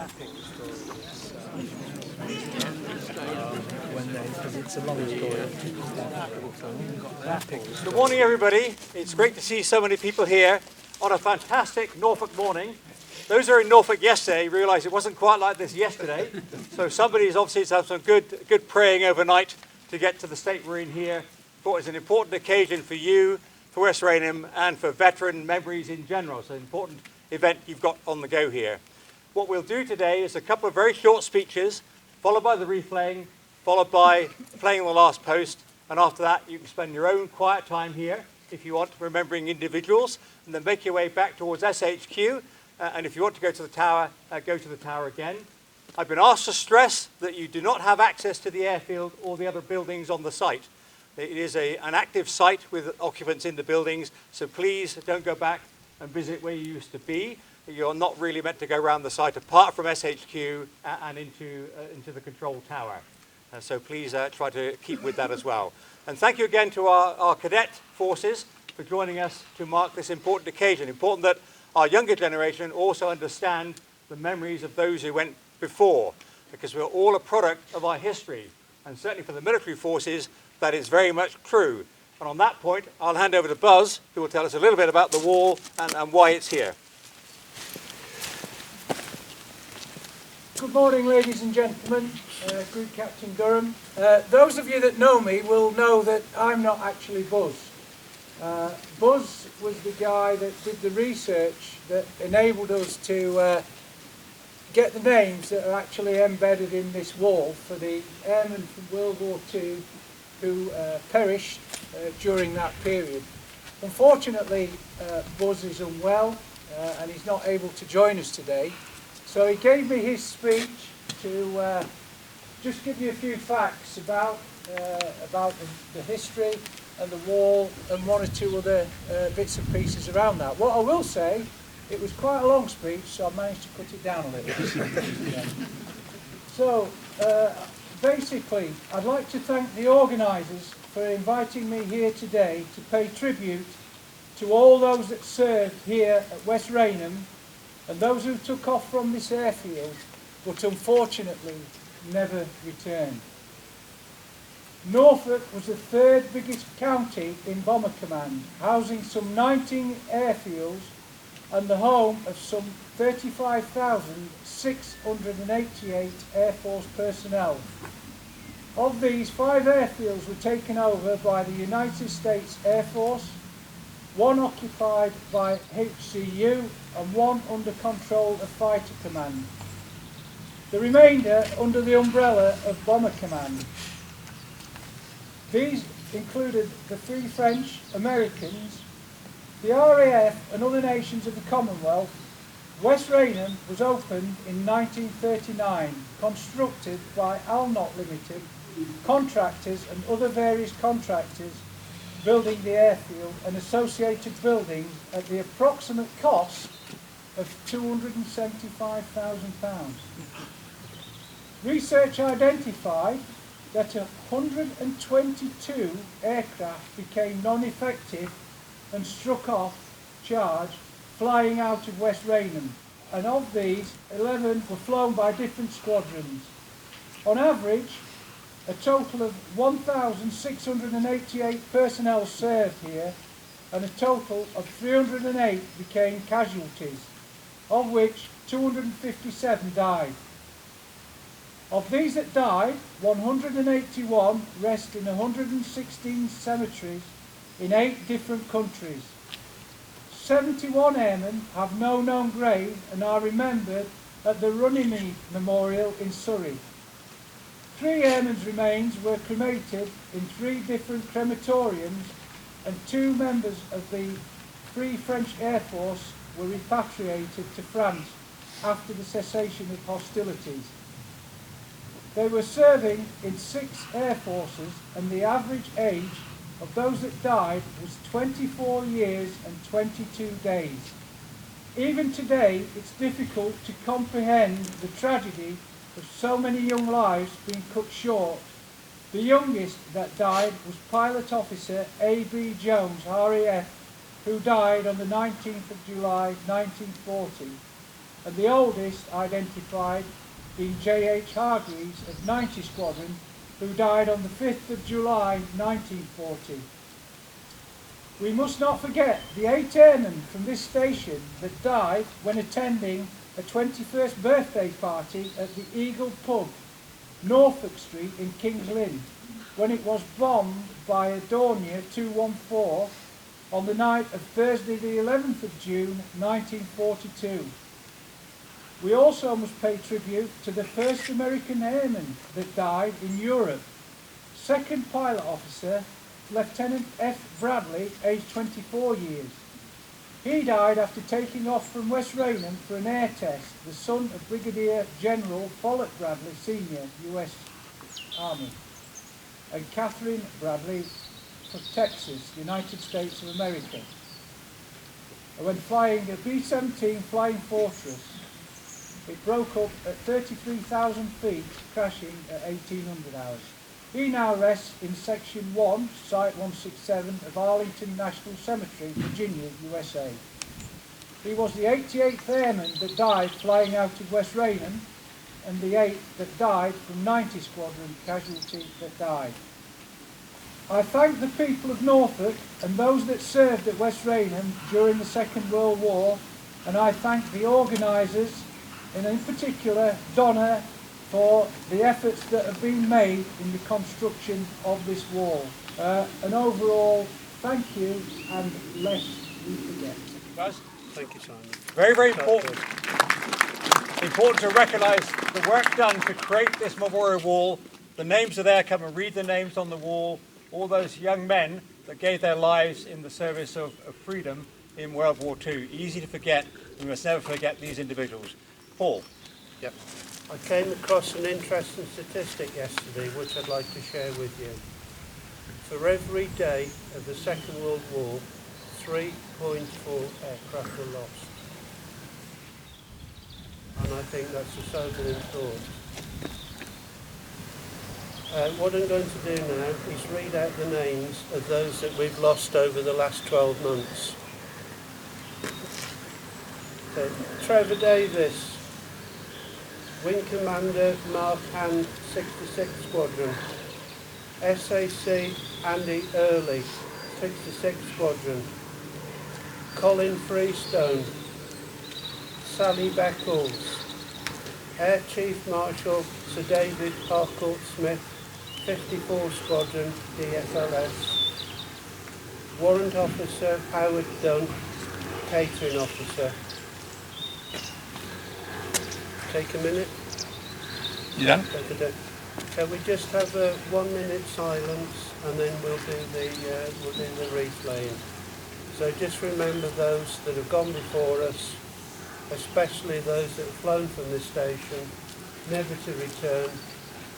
Because it's a long story. Good morning, everybody. It's great to see so many people here on a fantastic Norfolk morning. Those who were in Norfolk yesterday realise it wasn't quite like this yesterday. So somebody's obviously had some good praying overnight to get to the state we're in here. Thought it was an important occasion for you, for West Raynham, and for veteran memories in general. So an important event you've got on the go here. What we'll do today is a couple of very short speeches, followed by the replaying, followed by playing the last post, and after that you can spend your own quiet time here if you want, remembering individuals, and then make your way back towards SHQ, and if you want to go to the tower, go to the tower again. I've been asked to stress that you do not have access to the airfield or the other buildings on the site. It is an active site with occupants in the buildings, so please don't go back and visit where you used to be. You're not really meant to go around the site apart from SHQ and into the control tower. So please try to keep with that as well. And thank you again to our cadet forces for joining us to mark this important occasion. Important that our younger generation also understand the memories of those who went before, because we're all a product of our history. And certainly for the military forces, that is very much true. And on that point, I'll hand over to Buzz, who will tell us a little bit about the wall and why it's here. Good morning, ladies and gentlemen. Group Captain Durham. Those of you that know me will know that I'm not actually Buzz. Buzz was the guy that did the research that enabled us to get the names that are actually embedded in this wall for the airmen from World War II who perished during that period. Unfortunately, Buzz is unwell and he's not able to join us today. So he gave me his speech to just give you a few facts about the history and the wall and one or two other bits and pieces around that. What I will say, it was quite a long speech, so I managed to cut it down a little bit. Yeah. So basically, I'd like to thank the organisers for inviting me here today to pay tribute to all those that served here at West Raynham and those who took off from this airfield, but unfortunately never returned. Norfolk was the third biggest county in Bomber Command, housing some 19 airfields and the home of some 35,688 Air Force personnel. Of these, 5 airfields were taken over by the United States Air Force, 1 occupied by HCU and 1 under control of Fighter Command. The remainder under the umbrella of Bomber Command. These included the 3 French, Americans, the RAF and other nations of the Commonwealth. West Raynham was opened in 1939, constructed by Alnott Limited, contractors and other various contractors building the airfield and associated buildings at the approximate cost of £275,000. Research identified that 122 aircraft became non-effective and struck off charge flying out of West Raynham, and of these 11 were flown by different squadrons. On average, a total of 1,688 personnel served here, and a total of 308 became casualties, of which 257 died. Of these that died, 181 rest in 116 cemeteries in 8 different countries. 71 airmen have no known grave and are remembered at the Runnymede Memorial in Surrey. 3 airmen's remains were cremated in 3 different crematoriums, and 2 members of the Free French Air Force were repatriated to France after the cessation of hostilities. They were serving in 6 air forces, and the average age of those that died was 24 years and 22 days. Even today, it's difficult to comprehend the tragedy of so many young lives being cut short. The youngest that died was Pilot Officer A.B. Jones, RAF, who died on the 19th of July 1940. and the oldest identified being J.H. Hargreaves of 90 Squadron, who died on the 5th of July 1940. We must not forget the 8 airmen from this station that died when attending a 21st birthday party at the Eagle Pub, Norfolk Street in King's Lynn, when it was bombed by a Dornier 214 on the night of Thursday the 11th of June 1942. We also must pay tribute to the first American airman that died in Europe, second pilot officer Lieutenant F. Bradley, aged 24 years. He died after taking off from West Raynham for an air test, the son of Brigadier General Follett Bradley, Sr., U.S. Army, and Catherine Bradley from Texas, United States of America, when flying a B-17 Flying Fortress. It broke up at 33,000 feet, crashing at 1800 hours. He now rests in Section 1, Site 167 of Arlington National Cemetery, Virginia, USA. He was the 88th Airman that died flying out of West Raynham, and the 8th that died from 90 Squadron casualty that died. I thank the people of Norfolk and those that served at West Raynham during the Second World War, and I thank the organisers, and in particular Donna, for the efforts that have been made in the construction of this wall. And overall, thank you, and lest we forget. Guys, Thank you, Simon. very, very important. Important to recognise the work done to create this memorial wall. The names are there. Come and read the names on the wall. All those young men that gave their lives in the service of freedom in World War II. Easy to forget. We must never forget these individuals. Paul. Yep. I came across an interesting statistic yesterday which I'd like to share with you. For every day of the Second World War, 3.4 aircraft were lost. And I think that's a sobering thought. What I'm going to do now is read out the names of those that we've lost over the last 12 months. So, Trevor Davis, Wing Commander Mark Hand, 66 Squadron. SAC Andy Early, 66 Squadron. Colin Freestone, Sally Beckles, Air Chief Marshal Sir David Harcourt Smith, 54 Squadron DFLS. Warrant Officer Howard Dunn, Catering Officer. Take a minute. Yeah. Can we just have a 1 minute silence, and then we'll do the wreath laying. So just remember those that have gone before us, especially those that have flown from this station, never to return,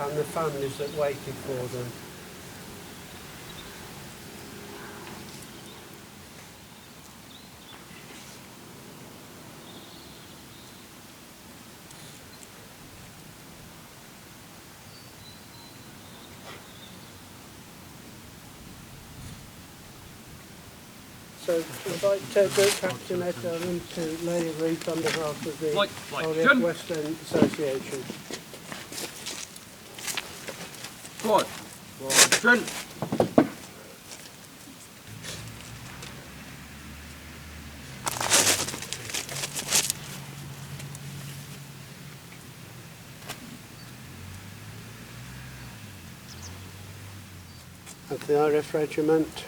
and the families that waited for them. So invite Group Captain Ed Durham to lay a wreath on behalf of the RAF West Raynham Association. Good. Trent. Of the RAF Regiment.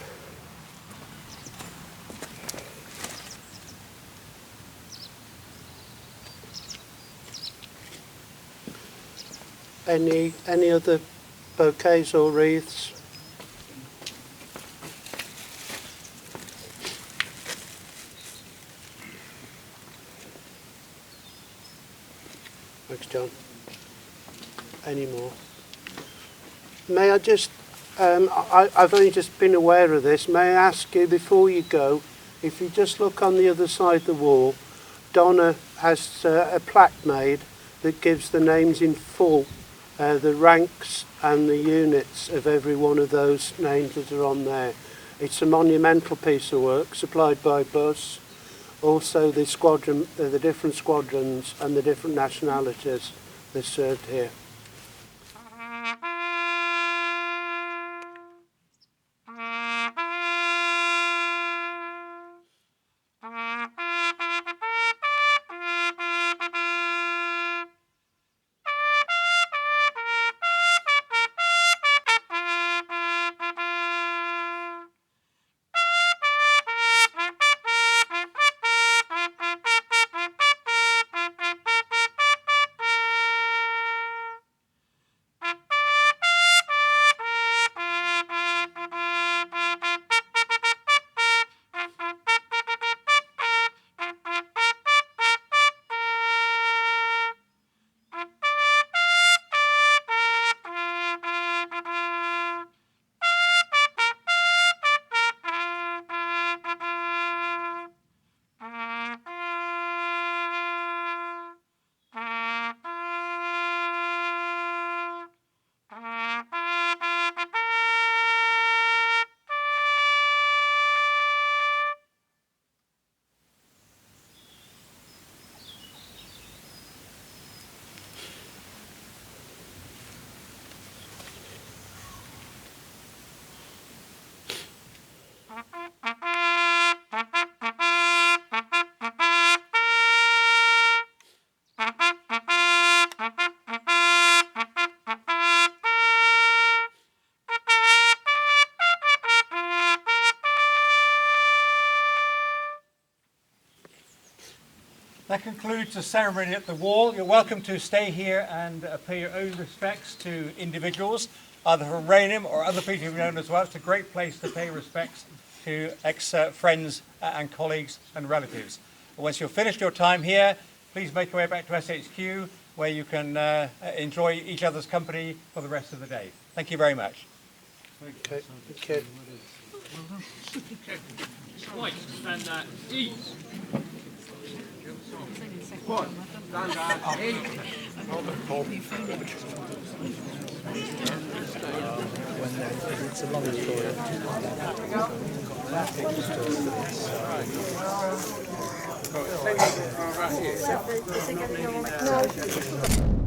Any other bouquets or wreaths? Thanks, John. Any more? May I just, I've only just been aware of this, may I ask you before you go, if you just look on the other side of the wall, Donna has a plaque made that gives the names in full, the ranks and the units of every one of those names that are on there. It's a monumental piece of work supplied by Buzz, also the squadron, the different squadrons and the different nationalities that served here. That concludes the ceremony at the wall. You're welcome to stay here and pay your own respects to individuals, either from Raynham or other people you've known as well. It's a great place to pay respects to ex-friends and colleagues and relatives. Once you've finished your time here, please make your way back to SHQ, where you can enjoy each other's company for the rest of the day. Thank you very much. Okay. Okay. Right, stand at eat. Squad, stand at eat. It's a long story. Right here.